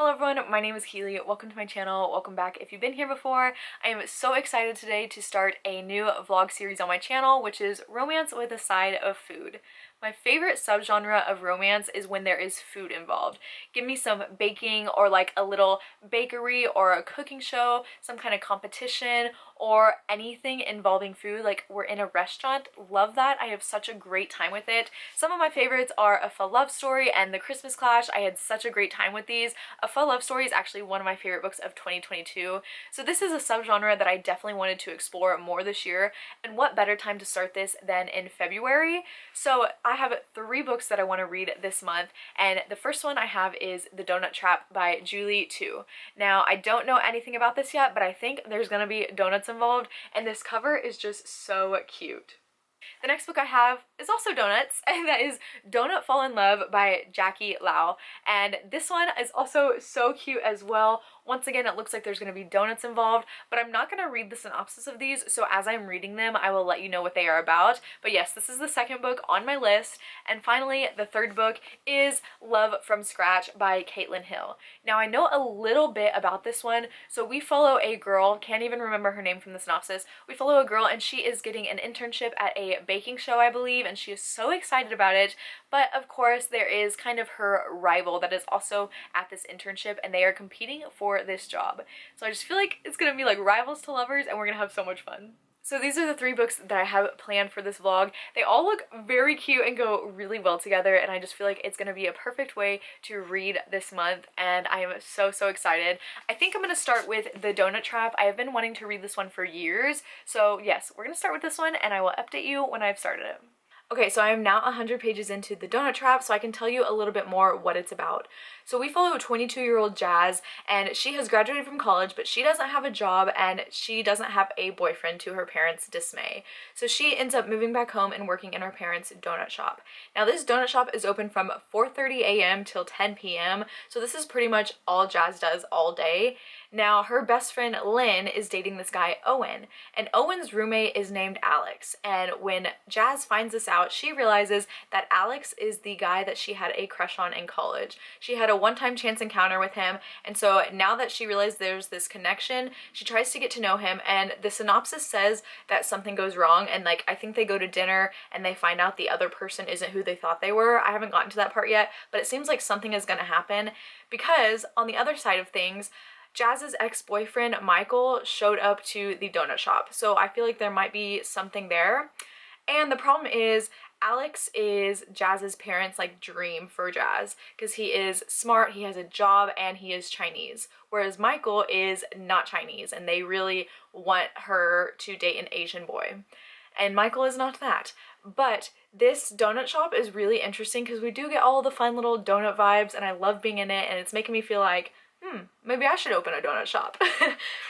Hello everyone, my name is Keely. Welcome to my channel. Welcome back if you've been here before. I am so excited today to start a new vlog series on my channel, which is romance with a side of food. My favorite subgenre of romance is when there is food involved. Give me some baking or like a little bakery or a cooking show, some kind of competition or anything involving food, like we're in a restaurant. Love that. I have such a great time with it. Some of my favorites are A Faux Love Story and The Christmas Clash. I had such a great time with these. A Faux Love Story is actually one of my favorite books of 2022. So this is a subgenre that I definitely wanted to explore more this year. And what better time to start this than in February? So I have 3 books that I want to read this month, and the first one I have is The Donut Trap by Julie Tu. Now, I don't know anything about this yet, but I think there's gonna be donuts involved, and this cover is just so cute. The next book I have is also donuts, and that is Donut Fall in Love by Jackie Lau. And this one is also so cute as well. Once again, it looks like there's going to be donuts involved, but I'm not going to read the synopsis of these, so as I'm reading them, I will let you know what they are about. But yes, this is the second book on my list. And finally, the third book is Love from Scratch by Caitlin Hill. Now, I know a little bit about this one. So we follow a girl, can't even remember her name from the synopsis. We follow a girl and she is getting an internship at a baking show, I believe, and she is so excited about it. But of course, there is kind of her rival that is also at this internship, and they are competing for this job. So I just feel like it's gonna be like rivals to lovers, and we're gonna have so much fun. So these are the 3 books that I have planned for this vlog. They all look very cute and go really well together, and I just feel like it's going to be a perfect way to read this month, and I am so excited. I think I'm going to start with The Donut Trap. I have been wanting to read this one for years, so yes, we're going to start with this one, and I will update you when I've started it. Okay, so I am now 100 pages into The Donut Trap, so I can tell you a little bit more what it's about. So we follow a 22-year-old Jazz, and she has graduated from college, but she doesn't have a job, and she doesn't have a boyfriend, to her parents' dismay. So she ends up moving back home and working in her parents' donut shop. Now this donut shop is open from 4:30 a.m. till 10 p.m., so this is pretty much all Jazz does all day. Now, her best friend Lynn is dating this guy Owen, and Owen's roommate is named Alex. And when Jazz finds this out, she realizes that Alex is the guy that she had a crush on in college. She had a one-time chance encounter with him, and so now that she realized there's this connection, she tries to get to know him, and the synopsis says that something goes wrong, and like I think they go to dinner and they find out the other person isn't who they thought they were. I haven't gotten to that part yet, but it seems like something is gonna happen because on the other side of things, Jazz's ex-boyfriend Michael showed up to the donut shop, so I feel like there might be something there. And the problem is Alex is Jazz's parents' like dream for Jazz because he is smart, he has a job, and he is Chinese, whereas Michael is not Chinese and they really want her to date an Asian boy. And Michael is not that. But this donut shop is really interesting because we do get all the fun little donut vibes, and I love being in it, and it's making me feel like maybe I should open a donut shop.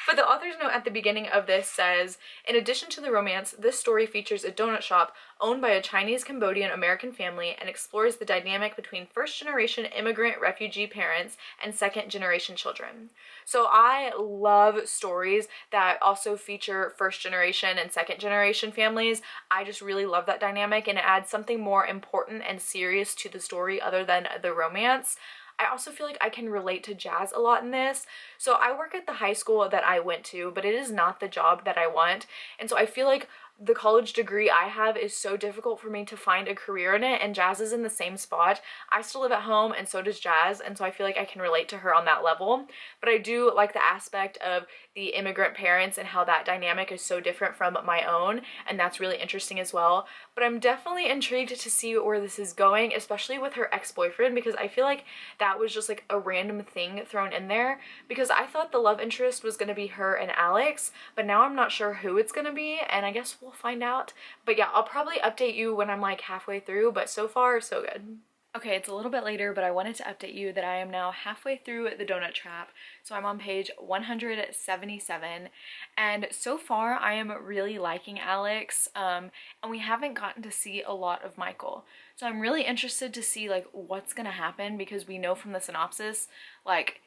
But the author's note at the beginning of this says, in addition to the romance, this story features a donut shop owned by a Chinese-Cambodian-American family and explores the dynamic between first-generation immigrant refugee parents and second-generation children. So I love stories that also feature first-generation and second-generation families. I just really love that dynamic, and it adds something more important and serious to the story other than the romance. I also feel like I can relate to Jazz a lot in this. So I work at the high school that I went to, but it is not the job that I want. And so I feel like the college degree I have is so difficult for me to find a career in it, and Jazz is in the same spot. I still live at home and so does Jazz, and so I feel like I can relate to her on that level. But I do like the aspect of the immigrant parents and how that dynamic is so different from my own, and that's really interesting as well. But I'm definitely intrigued to see where this is going, especially with her ex-boyfriend, because I feel like that was just like a random thing thrown in there, because I thought the love interest was going to be her and Alex, but now I'm not sure who it's going to be, and I guess we'll find out. But yeah, I'll probably update you when I'm like halfway through, but so far so good. Okay, it's a little bit later, but I wanted to update you that I am now halfway through The Donut Trap. So I'm on page 177, and so far I am really liking Alex, and we haven't gotten to see a lot of Michael. So I'm really interested to see like what's gonna happen, because we know from the synopsis, like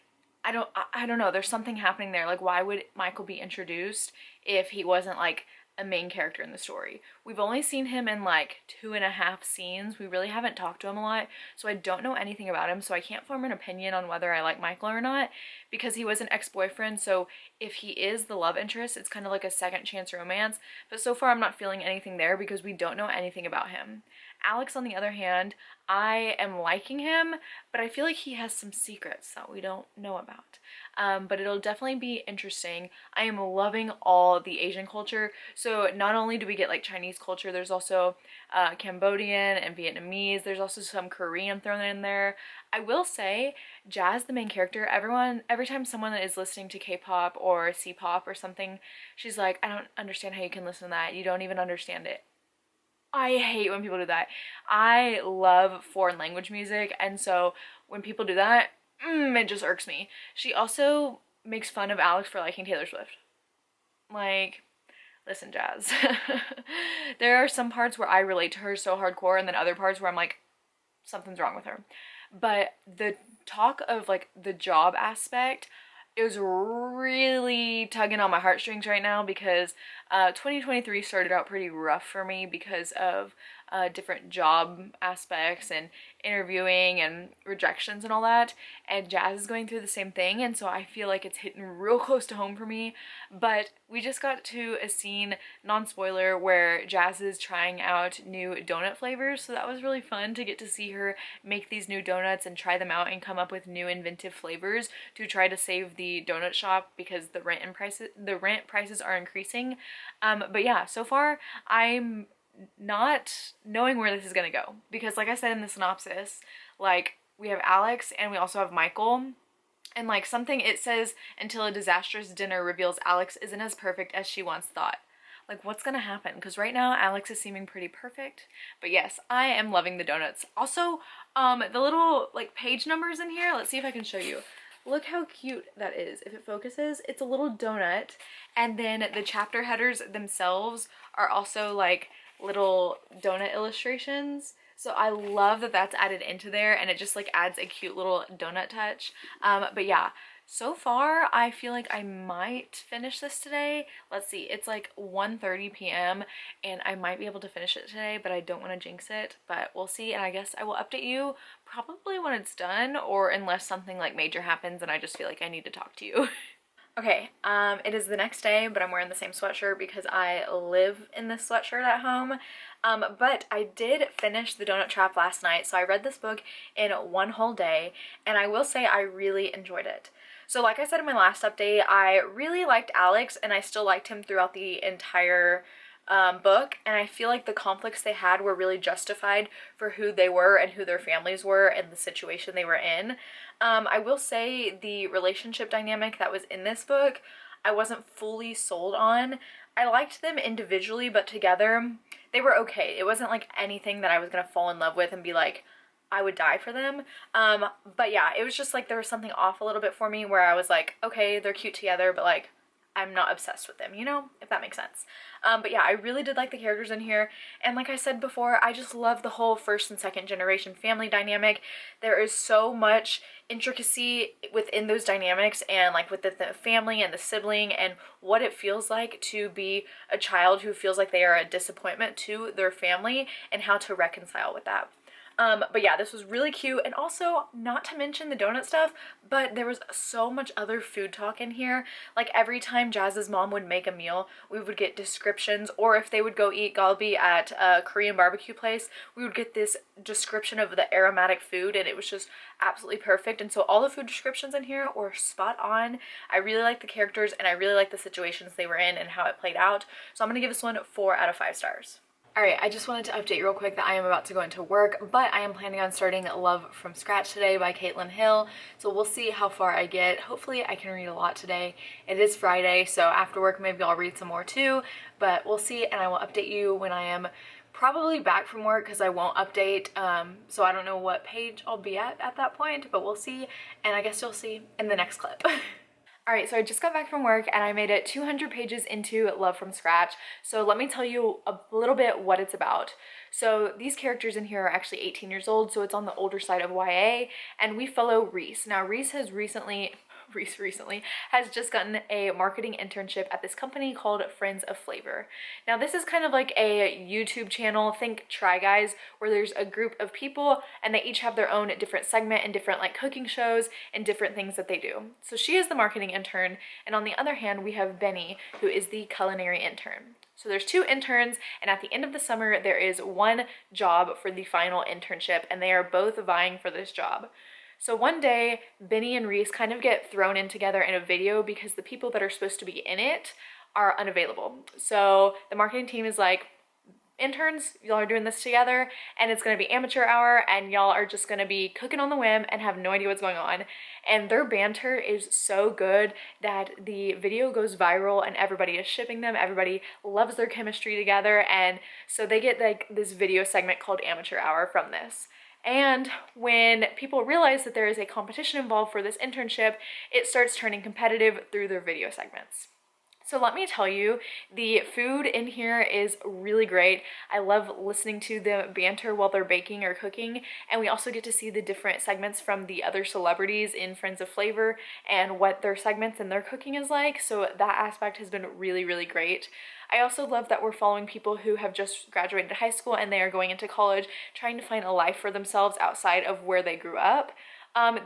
I don't know, there's something happening there. Like, why would Michael be introduced if he wasn't like a main character in the story. We've only seen him in like 2.5 scenes. We really haven't talked to him a lot, so I don't know anything about him, so I can't form an opinion on whether I like Michael or not, because he was an ex-boyfriend. So if he is the love interest, it's kind of like a second chance romance, but so far I'm not feeling anything there because we don't know anything about him. Alex, on the other hand, I am liking him, but I feel like he has some secrets that we don't know about. But it'll definitely be interesting. I am loving all the Asian culture. So not only do we get like Chinese culture, there's also Cambodian and Vietnamese. There's also some Korean thrown in there. I will say, Jazz, the main character, every time someone is listening to K-pop or C-pop or something, she's like, I don't understand how you can listen to that. You don't even understand it. I hate when people do that. I love foreign language music, and so when people do that, it just irks me. She also makes fun of Alex for liking Taylor Swift. Like, listen, Jazz. There are some parts where I relate to her so hardcore, and then other parts where I'm like, something's wrong with her. But the talk of like the job aspect is really tugging on my heartstrings right now, because 2023 started out pretty rough for me because of different job aspects and interviewing and rejections and all that, and Jazz is going through the same thing, and so I feel like it's hitting real close to home for me. But we just got to a scene, non-spoiler, where Jazz is trying out new donut flavors, so that was really fun to get to see her make these new donuts and try them out and come up with new inventive flavors to try to save the donut shop because the rent prices are increasing. But yeah, so far I'm not knowing where this is gonna go, because like I said in the synopsis, like we have Alex and we also have Michael, and like something, it says until a disastrous dinner reveals Alex isn't as perfect as she once thought. Like, what's gonna happen? Because right now Alex is seeming pretty perfect. But yes, I am loving the donuts. Also, the little like page numbers in here, let's see if I can show you. Look how cute that is. If it focuses, it's a little donut, and then the chapter headers themselves are also like little donut illustrations. So I love that that's added into there, and it just like adds a cute little donut touch. But yeah, so far I feel like I might finish this today. Let's see, it's like 1:30 p.m. and I might be able to finish it today, but I don't want to jinx it, but we'll see. And I guess I will update you probably when it's done, or unless something like major happens and I just feel like I need to talk to you. Okay, it is the next day, but I'm wearing the same sweatshirt because I live in this sweatshirt at home. But I did finish The Donut Trap last night, so I read this book in one whole day, and I will say I really enjoyed it. So like I said in my last update, I really liked Alex, and I still liked him throughout the entire book, and I feel like the conflicts they had were really justified for who they were and who their families were and the situation they were in. I will say the relationship dynamic that was in this book, I wasn't fully sold on. I liked them individually, but together they were okay. It wasn't like anything that I was gonna fall in love with and be like, I would die for them. But yeah, it was just like there was something off a little bit for me where I was like, okay, they're cute together, but like I'm not obsessed with them, you know, if that makes sense. But yeah, I really did like the characters in here. And like I said before, I just love the whole first and second generation family dynamic. There is so much intricacy within those dynamics, and like with the family and the sibling, and what it feels like to be a child who feels like they are a disappointment to their family, and how to reconcile with that. But yeah, this was really cute, and also, not to mention the donut stuff, but there was so much other food talk in here. Like every time Jazz's mom would make a meal, we would get descriptions, or if they would go eat galbi at a Korean barbecue place, we would get this description of the aromatic food, and it was just absolutely perfect. And so all the food descriptions in here were spot on. I really like the characters, and I really like the situations they were in and how it played out. So I'm gonna give this one 4 out of 5 stars. Alright, I just wanted to update you real quick that I am about to go into work, but I am planning on starting Love from Scratch today by Caitlin Hill, so we'll see how far I get. Hopefully I can read a lot today. It is Friday, so after work maybe I'll read some more too, but we'll see, and I will update you when I am probably back from work, because I won't update, so I don't know what page I'll be at that point, but we'll see, and I guess you'll see in the next clip. Alright, so I just got back from work and I made it 200 pages into Love from Scratch. So let me tell you a little bit what it's about. So these characters in here are actually 18 years old, so it's on the older side of YA, and we follow Reese. Now Reese has recently, Reese recently, has just gotten a marketing internship at this company called Friends of Flavor. Now this is kind of like a YouTube channel, think Try Guys, where there's a group of people and they each have their own different segment and different like cooking shows and different things that they do. So she is the marketing intern, and on the other hand we have Benny, who is the culinary intern. So there's 2 interns, and at the end of the summer there is 1 job for the final internship, and they are both vying for this job. So one day, Benny and Reese kind of get thrown in together in a video because the people that are supposed to be in it are unavailable. So the marketing team is like, interns, y'all are doing this together, and it's gonna be amateur hour, and y'all are just gonna be cooking on the whim and have no idea what's going on. And their banter is so good that the video goes viral and everybody is shipping them. Everybody loves their chemistry together, and so they get like this video segment called Amateur Hour from this. And when people realize that there is a competition involved for this internship, it starts turning competitive through their video segments. So let me tell you, the food in here is really great. I love listening to the banter while they're baking or cooking, and we also get to see the different segments from the other celebrities in Friends of Flavor and what their segments and their cooking is like, so that aspect has been really, really great. I also love that we're following people who have just graduated high school and they are going into college, trying to find a life for themselves outside of where they grew up.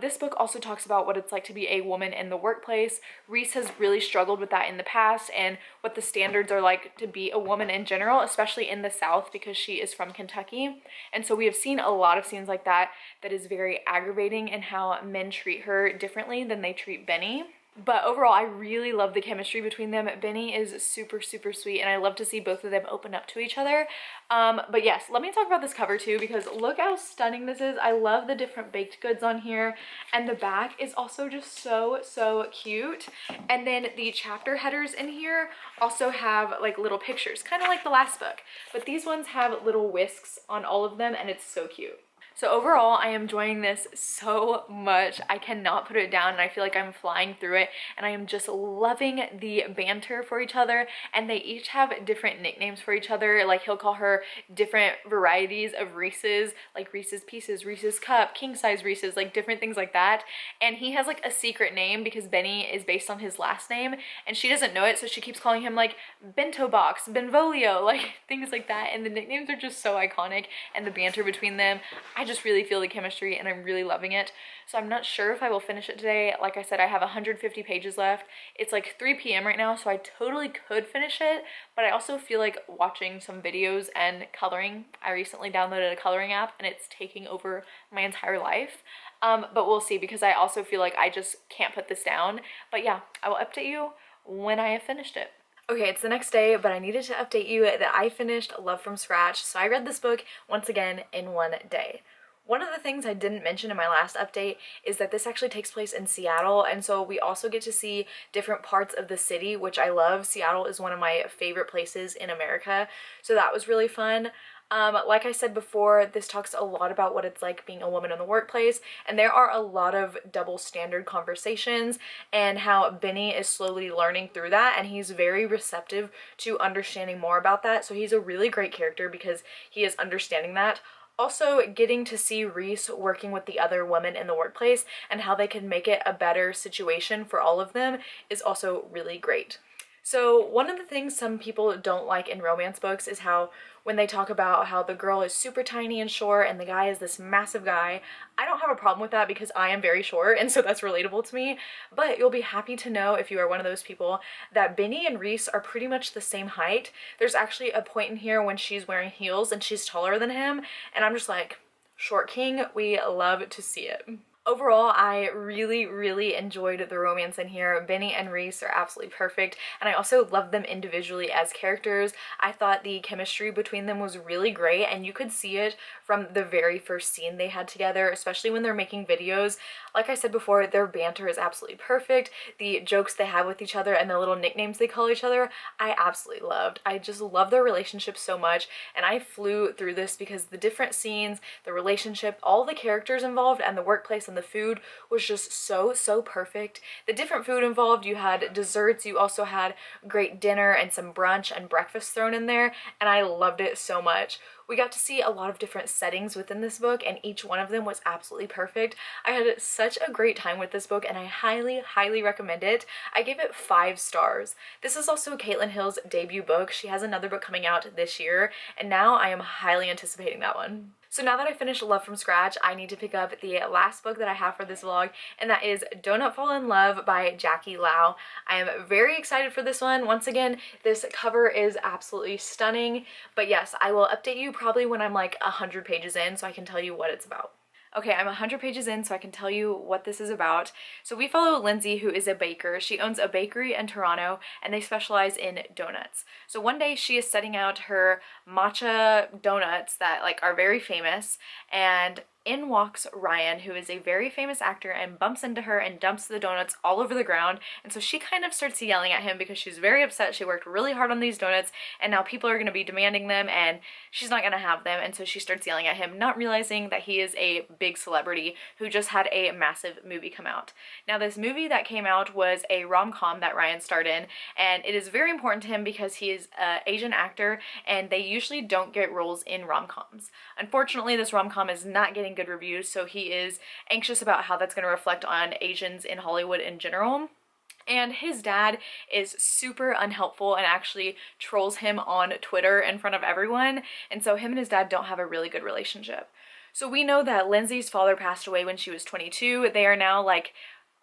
This book also talks about what it's like to be a woman in the workplace. Reese has really struggled with that in the past, and what the standards are like to be a woman in general, especially in the South because she is from Kentucky. And so we have seen a lot of scenes like that that is very aggravating in how men treat her differently than they treat Benny. But overall, I really love the chemistry between them. Benny is super, super sweet, and I love to see both of them open up to each other. But yes, let me talk about this cover too, because look how stunning this is. I love the different baked goods on here, and the back is also just so, so cute. And then the chapter headers in here also have like little pictures, kind of like the last book, but these ones have little whisks on all of them, and it's so cute. So overall, I am enjoying this so much. I cannot put it down, and I feel like I'm flying through it, and I am just loving the banter for each other, and they each have different nicknames for each other. Like he'll call her different varieties of Reese's, like Reese's Pieces, Reese's Cup, king size Reese's, like different things like that. And he has like a secret name because Benny is based on his last name, and she doesn't know it, so she keeps calling him like Bento Box, Benvolio, like things like that. And the nicknames are just so iconic, and the banter between them, I just really feel the chemistry, and I'm really loving it. So I'm not sure if I will finish it today. Like I said, I have 150 pages left. It's like 3 p.m. right now, so I totally could finish it, but I also feel like watching some videos and coloring. I recently downloaded a coloring app, and it's taking over my entire life. But we'll see, because I also feel like I just can't put this down. But yeah, I will update you when I have finished it. Okay, it's the next day, but I needed to update you that I finished Love from Scratch. So I read this book once again in one day. One of the things I didn't mention in my last update is that this actually takes place in Seattle, and so we also get to see different parts of the city, which I love. Seattle is one of my favorite places in America, so that was really fun. Like I said before, this talks a lot about what it's like being a woman in the workplace, and there are a lot of double standard conversations and how Benny is slowly learning through that, and he's very receptive to understanding more about that. So he's a really great character because he is understanding that. Also, getting to see Reese working with the other women in the workplace and how they can make it a better situation for all of them is also really great. So one of the things some people don't like in romance books is how when they talk about how the girl is super tiny and short and the guy is this massive guy. I don't have a problem with that because I am very short, and so that's relatable to me. But you'll be happy to know, if you are one of those people, that Benny and Reese are pretty much the same height. There's actually a point in here when she's wearing heels and she's taller than him, and I'm just like, short king, we love to see it. Overall, I really, really enjoyed the romance in here. Benny and Reese are absolutely perfect, and I also love them individually as characters. I thought the chemistry between them was really great, and you could see it from the very first scene they had together, especially when they're making videos. Like I said before, their banter is absolutely perfect. The jokes they have with each other and the little nicknames they call each other, I absolutely loved. I just love their relationship so much, and I flew through this because the different scenes, the relationship, all the characters involved, and the workplace and the food was just so perfect. The different food involved, you had desserts, you also had great dinner and some brunch and breakfast thrown in there, and I loved it so much. We got to see a lot of different settings within this book, and each one of them was absolutely perfect. I had such a great time with this book, and I highly recommend it. I gave it 5 stars. This is also Caitlin Hill's debut book. She has another book coming out this year, and now I am highly anticipating that one. So now that I finished Love from Scratch, I need to pick up the last book that I have for this vlog, and that is Don't Fall in Love by Jackie Lau. I am very excited for this one. Once again, this cover is absolutely stunning, but yes, I will update you probably when I'm like 100 pages in so I can tell you what it's about. Okay, I'm 100 pages in, so I can tell you what this is about. So we follow Lindsay, who is a baker. She owns a bakery in Toronto, and they specialize in donuts. So one day she is setting out her matcha donuts that like are very famous, and in walks Ryan, who is a very famous actor, and bumps into her and dumps the donuts all over the ground. And so she kind of starts yelling at him because she's very upset. She worked really hard on these donuts, and now people are going to be demanding them, and she's not going to have them. And so she starts yelling at him, not realizing that he is a big celebrity who just had a massive movie come out. Now, this movie that came out was a rom-com that Ryan starred in, and it is very important to him because he is an Asian actor, and they usually don't get roles in rom-coms. Unfortunately, this rom-com is not getting good reviews, so he is anxious about how that's going to reflect on Asians in Hollywood in general. And his dad is super unhelpful and actually trolls him on Twitter in front of everyone, and so him and his dad don't have a really good relationship. So we know that Lindsay's father passed away when she was 22. They are now like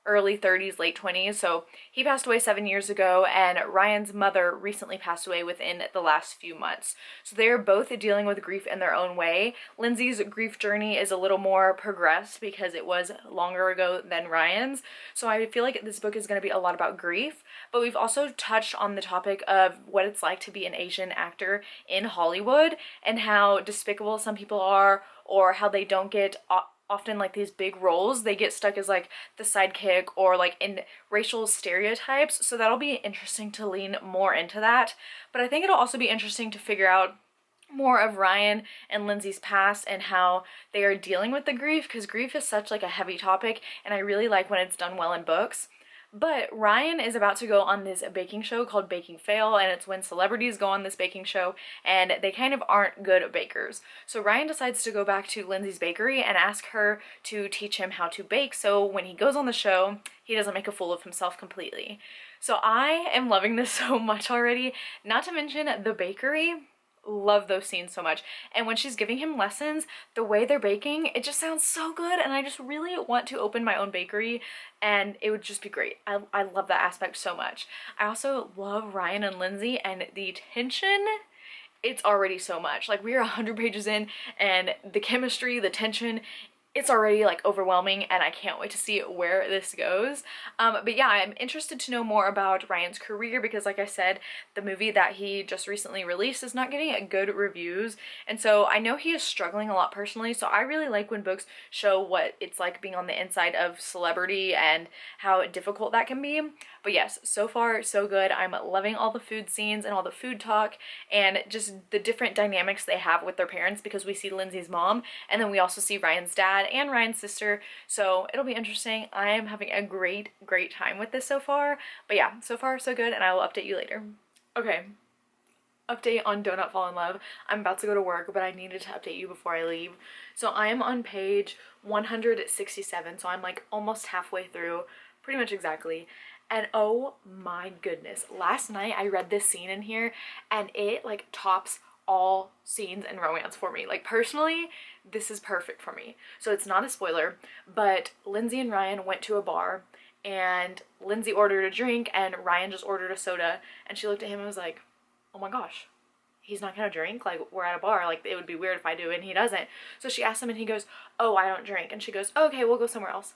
early 30s, late 20s. So he passed away 7 years ago, and Ryan's mother recently passed away within the last few months. So they are both dealing with grief in their own way. Lindsay's grief journey is a little more progressed because it was longer ago than Ryan's. So I feel like this book is going to be a lot about grief, but we've also touched on the topic of what it's like to be an Asian actor in Hollywood and how despicable some people are, or how they don't get often like these big roles. They get stuck as like the sidekick or like in racial stereotypes. So that'll be interesting to lean more into that. But I think it'll also be interesting to figure out more of Ryan and Lindsay's past and how they are dealing with the grief, because grief is such like a heavy topic, and I really like when it's done well in books. But Ryan is about to go on this baking show called Baking Fail, and it's when celebrities go on this baking show and they kind of aren't good bakers. So Ryan decides to go back to Lindsay's bakery and ask her to teach him how to bake, so when he goes on the show, he doesn't make a fool of himself completely. So I am loving this so much already, not to mention the bakery. Love those scenes so much, and when she's giving him lessons, the way they're baking, it just sounds so good, and I just really want to open my own bakery, and it would just be great. I love that aspect so much. I also love Ryan and Lindsay, and the tension, it's already so much. Like, we are 100 pages in, and the chemistry, the tension, it's already like overwhelming, and I can't wait to see where this goes. But yeah, I'm interested to know more about Ryan's career because, like I said, the movie that he just recently released is not getting good reviews, and so I know he is struggling a lot personally, so I really like when books show what it's like being on the inside of celebrity and how difficult that can be. But yes, so far so good. I'm loving all the food scenes and all the food talk and just the different dynamics they have with their parents, because we see Lindsay's mom and then we also see Ryan's dad and Ryan's sister, so it'll be interesting. I am having a great time with this so far. But yeah, so far so good, and I will update you later. Okay, update on Don't Fall in Love. I'm about to go to work, but I needed to update you before I leave. So I am on page 167, so I'm like almost halfway through, pretty much exactly. And oh my goodness, last night I read this scene in here and it like tops all scenes in romance for me. Like, personally, this is perfect for me. So it's not a spoiler, but Lindsay and Ryan went to a bar, and Lindsay ordered a drink and Ryan just ordered a soda, and she looked at him and was like, oh my gosh, he's not gonna drink? Like, we're at a bar, like it would be weird if I do, and he doesn't. So she asked him and he goes, oh, I don't drink. And she goes, okay, we'll go somewhere else.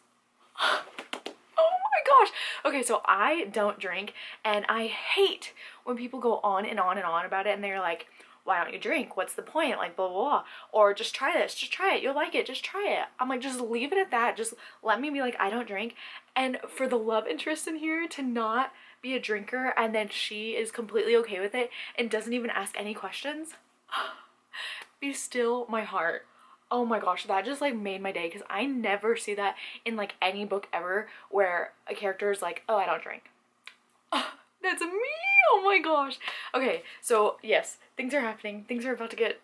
Gosh. Okay, so I don't drink, and I hate when people go on and on and on about it, and they're like, why don't you drink? What's the point? Like, blah, blah, blah. Or just try this. Just try it. You'll like it. Just try it. I'm like, just leave it at that. Just let me be like, I don't drink. And for the love interest in here to not be a drinker, and then she is completely okay with it and doesn't even ask any questions. Be still my heart. Oh my gosh, that just like made my day because I never see that in like any book ever where a character is like, oh, I don't drink. That's me. Oh my gosh. Okay, so yes, things are happening. Things are about to get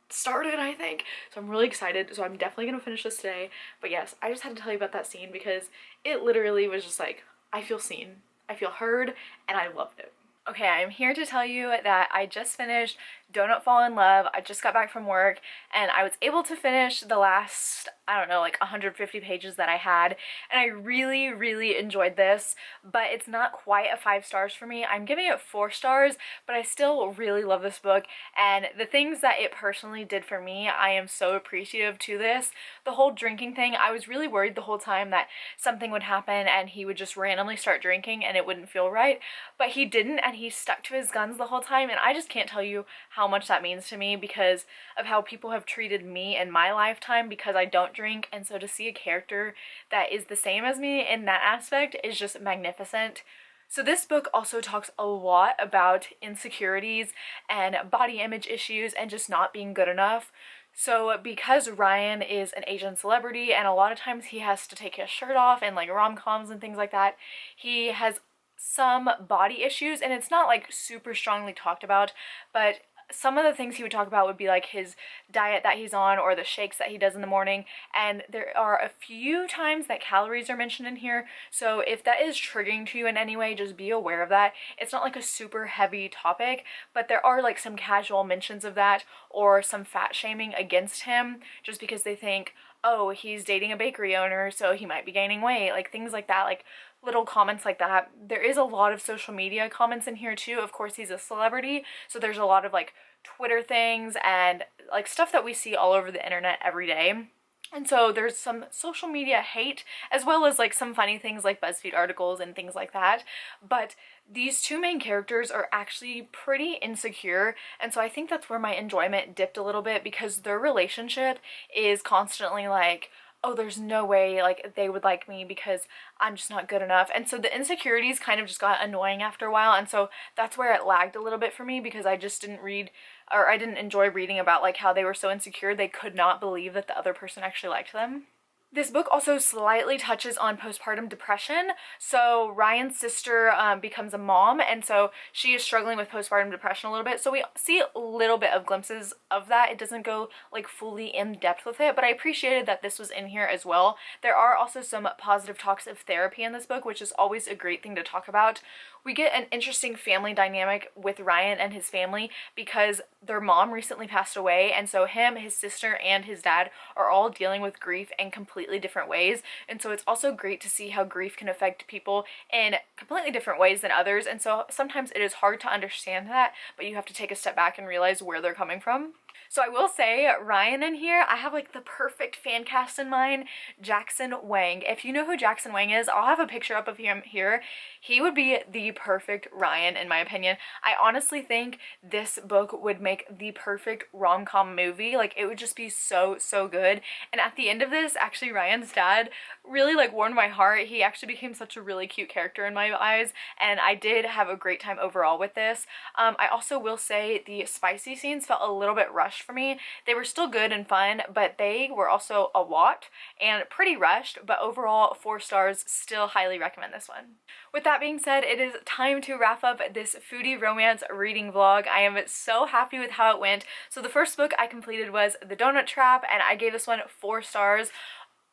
started, I think. So I'm really excited. So I'm definitely gonna finish this today. But yes, I just had to tell you about that scene because it literally was just like, I feel seen, I feel heard, and I loved it. Okay, I'm here to tell you that I just finished Don't Fall in Love. I just got back from work and I was able to finish the last, I don't know, like 150 pages that I had, and I really, really enjoyed this, but it's not quite a 5 stars for me. I'm giving it 4 stars, but I still really love this book, and the things that it personally did for me, I am so appreciative to this. The whole drinking thing, I was really worried the whole time that something would happen and he would just randomly start drinking and it wouldn't feel right, but he didn't, and he stuck to his guns the whole time, and I just can't tell you how much that means to me because of how people have treated me in my lifetime because I don't drink. And so to see a character that is the same as me in that aspect is just magnificent. So this book also talks a lot about insecurities and body image issues and just not being good enough. So because Ryan is an Asian celebrity and a lot of times he has to take his shirt off in like rom-coms and things like that, he has some body issues, and it's not like super strongly talked about, but some of the things he would talk about would be like his diet that he's on or the shakes that he does in the morning, and there are a few times that calories are mentioned in here, so if that is triggering to you in any way, just be aware of that. It's not like a super heavy topic, but there are like some casual mentions of that or some fat shaming against him just because they think, oh, he's dating a bakery owner, so he might be gaining weight, like things like that, like little comments like that. There is a lot of social media comments in here too. Of course, he's a celebrity, so there's a lot of like Twitter things and like stuff that we see all over the internet every day. And so there's some social media hate as well as like some funny things like BuzzFeed articles and things like that. But these two main characters are actually pretty insecure, and so I think that's where my enjoyment dipped a little bit because their relationship is constantly like, oh, there's no way like they would like me because I'm just not good enough. And so the insecurities kind of just got annoying after a while, and so that's where it lagged a little bit for me because I just didn't read, or I didn't enjoy reading about like how they were so insecure they could not believe that the other person actually liked them. This book also slightly touches on postpartum depression. So Ryan's sister becomes a mom, and so she is struggling with postpartum depression a little bit. So we see a little bit of glimpses of that. It doesn't go like fully in depth with it, but I appreciated that this was in here as well. There are also some positive talks of therapy in this book, which is always a great thing to talk about. We get an interesting family dynamic with Ryan and his family because their mom recently passed away, and so him, his sister, and his dad are all dealing with grief in completely different ways. And so it's also great to see how grief can affect people in completely different ways than others, and so sometimes it is hard to understand that, but you have to take a step back and realize where they're coming from. So I will say, Ryan in here, I have like the perfect fan cast in mind, Jackson Wang. If you know who Jackson Wang is, I'll have a picture up of him here. He would be the perfect Ryan in my opinion. I honestly think this book would make the perfect rom-com movie. Like it would just be so, so good. And at the end of this, actually Ryan's dad really like warmed my heart. He actually became such a really cute character in my eyes, and I did have a great time overall with this. I also will say the spicy scenes felt a little bit rushed for me. They were still good and fun, but they were also a lot and pretty rushed, but overall 4 stars, still highly recommend this one. With that being said, it is time to wrap up this foodie romance reading vlog. I am so happy with how it went. So the first book I completed was The Donut Trap, and I gave this one 4 stars.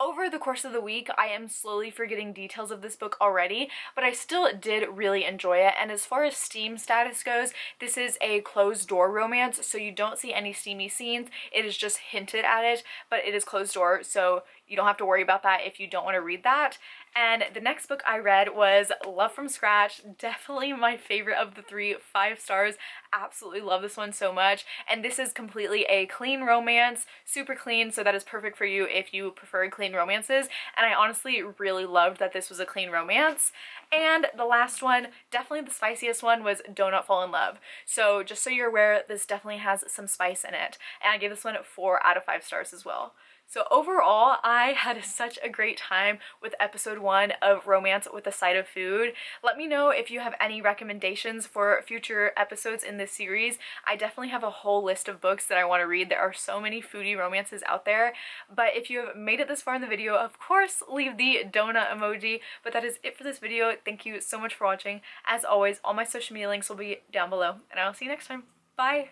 Over the course of the week, I am slowly forgetting details of this book already, but I still did really enjoy it. And as far as Steam status goes, this is a closed door romance, so you don't see any steamy scenes. It is just hinted at it, but it is closed door, so you don't have to worry about that if you don't want to read that. And the next book I read was Love from Scratch. Definitely my favorite of the 3, 5 stars. Absolutely love this one so much. And this is completely a clean romance, super clean, so that is perfect for you if you prefer clean romances. And I honestly really loved that this was a clean romance. And the last one, definitely the spiciest one, was Don't Fall in Love. So just so you're aware, this definitely has some spice in it. And I gave this one 4 out of 5 stars as well. So overall, I had such a great time with episode 1 of Romance with a Side of Food. Let me know if you have any recommendations for future episodes in this series. I definitely have a whole list of books that I want to read. There are so many foodie romances out there, but if you have made it this far in the video, of course, leave the donut emoji. But that is it for this video. Thank you so much for watching. As always, all my social media links will be down below, and I'll see you next time. Bye!